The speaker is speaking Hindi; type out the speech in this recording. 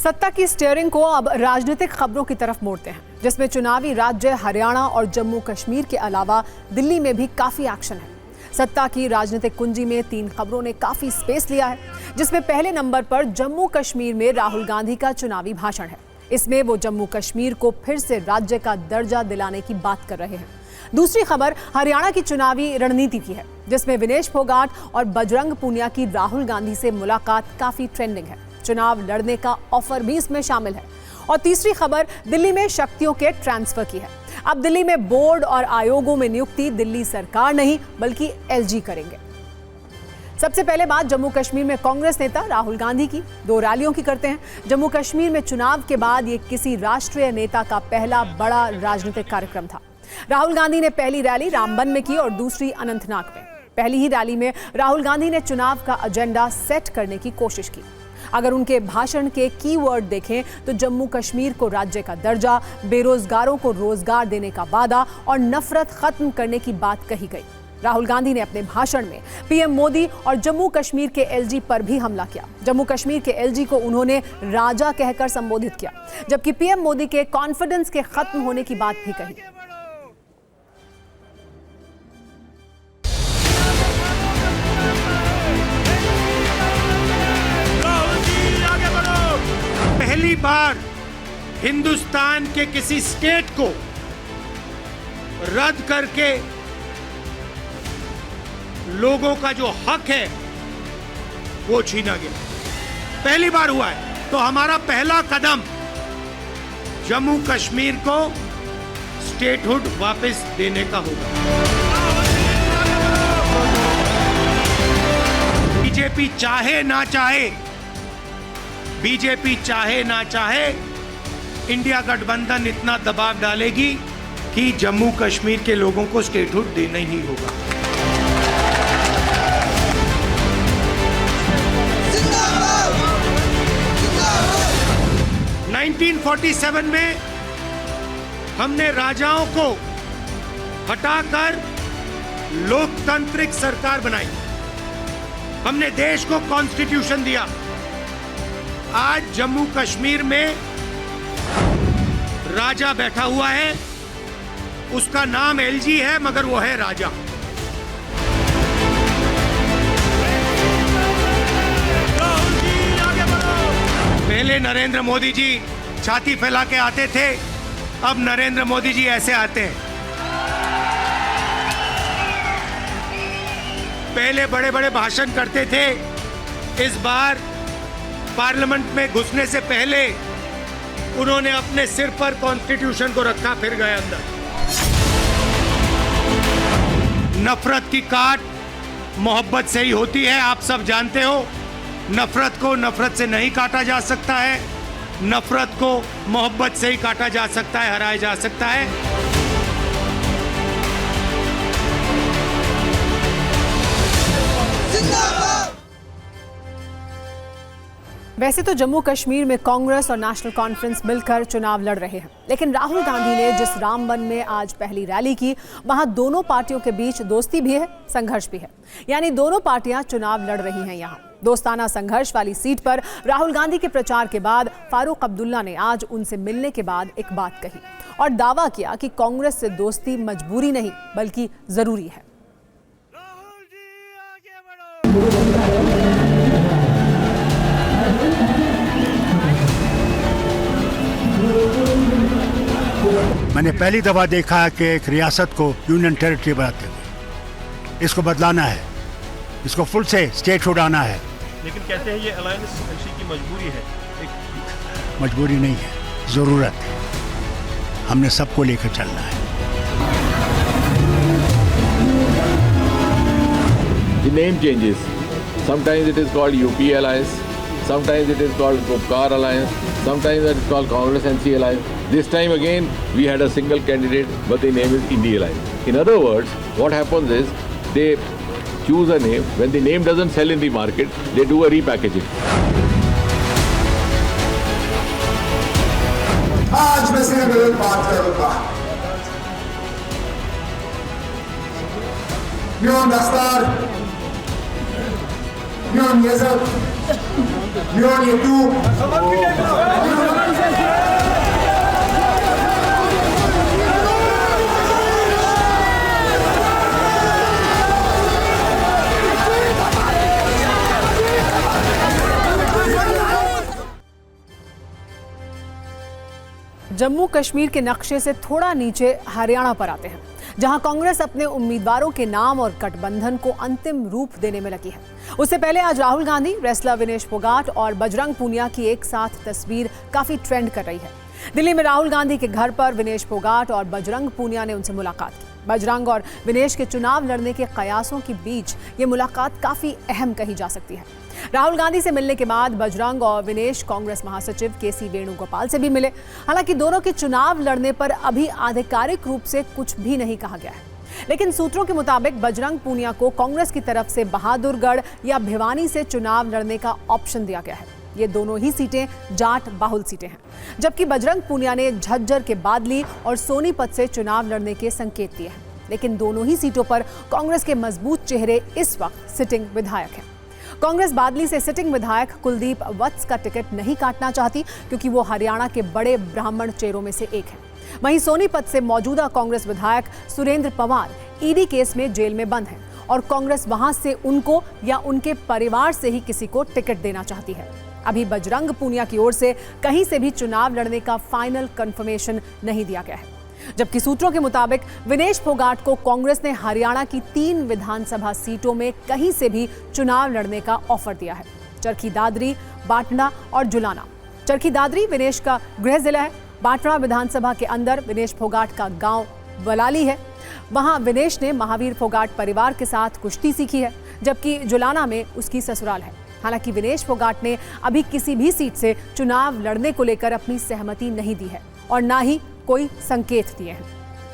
सत्ता की स्टीयरिंग को अब राजनीतिक खबरों की तरफ मोड़ते हैं, जिसमें चुनावी राज्य हरियाणा और जम्मू कश्मीर के अलावा दिल्ली में भी काफी एक्शन है। सत्ता की राजनीतिक कुंजी में 3 खबरों ने काफी स्पेस लिया है, जिसमें पहले नंबर पर जम्मू कश्मीर में राहुल गांधी का चुनावी भाषण है। इसमें वो जम्मू कश्मीर को फिर से राज्य का दर्जा दिलाने की बात कर रहे हैं। दूसरी खबर हरियाणा की चुनावी रणनीति की है, जिसमें विनेश फोगाट और बजरंग पूनिया की राहुल गांधी से मुलाकात काफी ट्रेंडिंग है। चुनाव लड़ने का ऑफर भी इसमें शामिल है। और तीसरी खबर दिल्ली में शक्तियों के ट्रांसफर की है। अब दिल्ली में बोर्ड और आयोगों में नियुक्ति दिल्ली सरकार नहीं बल्कि एलजी करेंगे। सबसे पहले बात जम्मू कश्मीर में कांग्रेस नेता राहुल गांधी की 2 रैलियों की करते हैं। जम्मू कश्मीर में चुनाव के बाद ये किसी राष्ट्रीय नेता का पहला बड़ा राजनीतिक कार्यक्रम था। राहुल गांधी ने पहली रैली रामबन में की और दूसरी अनंतनाग में। पहली ही रैली में राहुल गांधी ने चुनाव का एजेंडा सेट करने की कोशिश की। अगर उनके भाषण के कीवर्ड देखें तो जम्मू कश्मीर को राज्य का दर्जा, बेरोजगारों को रोजगार देने का वादा और नफरत खत्म करने की बात कही गई। राहुल गांधी ने अपने भाषण में पीएम मोदी और जम्मू कश्मीर के एलजी पर भी हमला किया। जम्मू कश्मीर के एलजी को उन्होंने राजा कहकर संबोधित किया, जबकि पीएम मोदी के कॉन्फिडेंस के खत्म होने की बात भी कही। पहली बार हिंदुस्तान के किसी स्टेट को रद्द करके लोगों का जो हक है वो छीना गया। पहली बार हुआ है। तो हमारा पहला कदम जम्मू कश्मीर को स्टेटहुड वापस देने का होगा। बीजेपी चाहे ना चाहे, बीजेपी चाहे ना चाहे, इंडिया गठबंधन इतना दबाव डालेगी कि जम्मू कश्मीर के लोगों को स्टेटहुड देना ही होगा। 1947 में हमने राजाओं को हटाकर लोकतांत्रिक सरकार बनाई। हमने देश को कॉन्स्टिट्यूशन दिया। आज जम्मू कश्मीर में राजा बैठा हुआ है, उसका नाम एलजी है मगर वो है राजा। पहले नरेंद्र मोदी जी छाती फैला के आते थे, अब नरेंद्र मोदी जी ऐसे आते हैं। पहले बड़े बड़े भाषण करते थे, इस बार पार्लियामेंट में घुसने से पहले उन्होंने अपने सिर पर कॉन्स्टिट्यूशन को रखा, फिर गए अंदर। नफरत की काट मोहब्बत से ही होती है, आप सब जानते हो। नफरत को नफरत से नहीं काटा जा सकता है, नफरत को मोहब्बत से ही काटा जा सकता है, हराया जा सकता है। वैसे तो जम्मू कश्मीर में कांग्रेस और नेशनल कॉन्फ्रेंस मिलकर चुनाव लड़ रहे हैं, लेकिन राहुल गांधी ने जिस रामबन में आज पहली रैली की, वहां दोनों पार्टियों के बीच दोस्ती भी है, संघर्ष भी है। यानी दोनों पार्टियां चुनाव लड़ रही हैं। यहां दोस्ताना संघर्ष वाली सीट पर राहुल गांधी के प्रचार के बाद फारूक अब्दुल्ला ने आज उनसे मिलने के बाद एक बात कही और दावा किया कि कांग्रेस से दोस्ती मजबूरी नहीं बल्कि जरूरी है। मैंने पहली दफा देखा कि एक रियासत को यूनियन टेरिटरी बनाते हुए इसको बदलाना है, इसको फुल से स्टेटहुड आना है। लेकिन कहते हैं ये अलायंस एलसी की मजबूरी है। मजबूरी नहीं है, जरूरत है। हमने सबको लेकर चलना है। The name changes. Sometimes it is called UP Alliance. Sometimes it is called Gopkar Alliance. Sometimes it is called Congress NC Alliance. This time again, we had a single candidate, but the name is India Alliance. In other words, what happens is they choose a name. When the name doesn't sell in the market, they do a repackaging. आज मैं सिर्फ एक बात करूंगा। Björn Dastar, Björn Yezov, Björn Yetu, Jammu Kashmir के नक्शे से थोड़ा नीचे हरियाणा पर आते हैं, जहां कांग्रेस अपने उम्मीदवारों के नाम और गठबंधन को अंतिम रूप देने में लगी है। उससे पहले आज राहुल गांधी, रेसलर विनेश फोगाट और बजरंग पूनिया की एक साथ तस्वीर काफी ट्रेंड कर रही है। दिल्ली में राहुल गांधी के घर पर विनेश फोगाट और बजरंग पूनिया ने उनसे मुलाकात की। बजरंग और विनेश के चुनाव लड़ने के कयासों के बीच ये मुलाकात काफी अहम कही जा सकती है। राहुल गांधी से मिलने के बाद बजरंग और विनेश कांग्रेस महासचिव केसी वेणुगोपाल से भी मिले। हालांकि दोनों के चुनाव लड़ने पर अभी आधिकारिक रूप से कुछ भी नहीं कहा गया है, लेकिन सूत्रों के मुताबिक बजरंग पूनिया को कांग्रेस की तरफ से बहादुरगढ़ या भिवानी से चुनाव लड़ने का ऑप्शन दिया गया है। ये दोनों ही सीटें जाट बाहुल सीटें हैं, जबकि बजरंग पूनिया ने झज्जर के बादली और सोनीपत से चुनाव लड़ने के संकेत दिए हैं। लेकिन दोनों ही सीटों पर कांग्रेस के मजबूत चेहरे इस वक्त सिटिंग विधायक हैं। कांग्रेस बादली से सिटिंग विधायक कुलदीप वत्स का टिकट नहीं काटना चाहती, क्योंकि वो हरियाणा के बड़े ब्राह्मण चेहरों में से एक है। वहीं सोनीपत से मौजूदा कांग्रेस विधायक सुरेंद्र पवार ईडी केस में जेल में बंद हैं और कांग्रेस वहां से उनको या उनके परिवार से ही किसी को टिकट देना चाहती है। अभी बजरंग पूनिया की ओर से कहीं से भी चुनाव लड़ने का फाइनल कंफर्मेशन नहीं दिया गया है, जबकि सूत्रों के मुताबिक विनेश फोगाट को कांग्रेस ने हरियाणा की 3 विधानसभा सीटों में कहीं से भी चुनाव लड़ने का ऑफर दिया है। चरखी दादरी, बाटना और जुलाना। चरखी दादरी विनेश का गृह जिला है। बाटना विधानसभा के अंदर विनेश फोगाट का गांव बलाली है। वहां विनेश ने महावीर फोगाट परिवार के साथ कुश्ती सीखी है, जबकि जुलाना में उसकी ससुराल है। हालांकि विनेश फोगाट ने अभी किसी भी सीट से चुनाव लड़ने को लेकर अपनी सहमति नहीं दी है और ना ही कोई संकेत दिए हैं।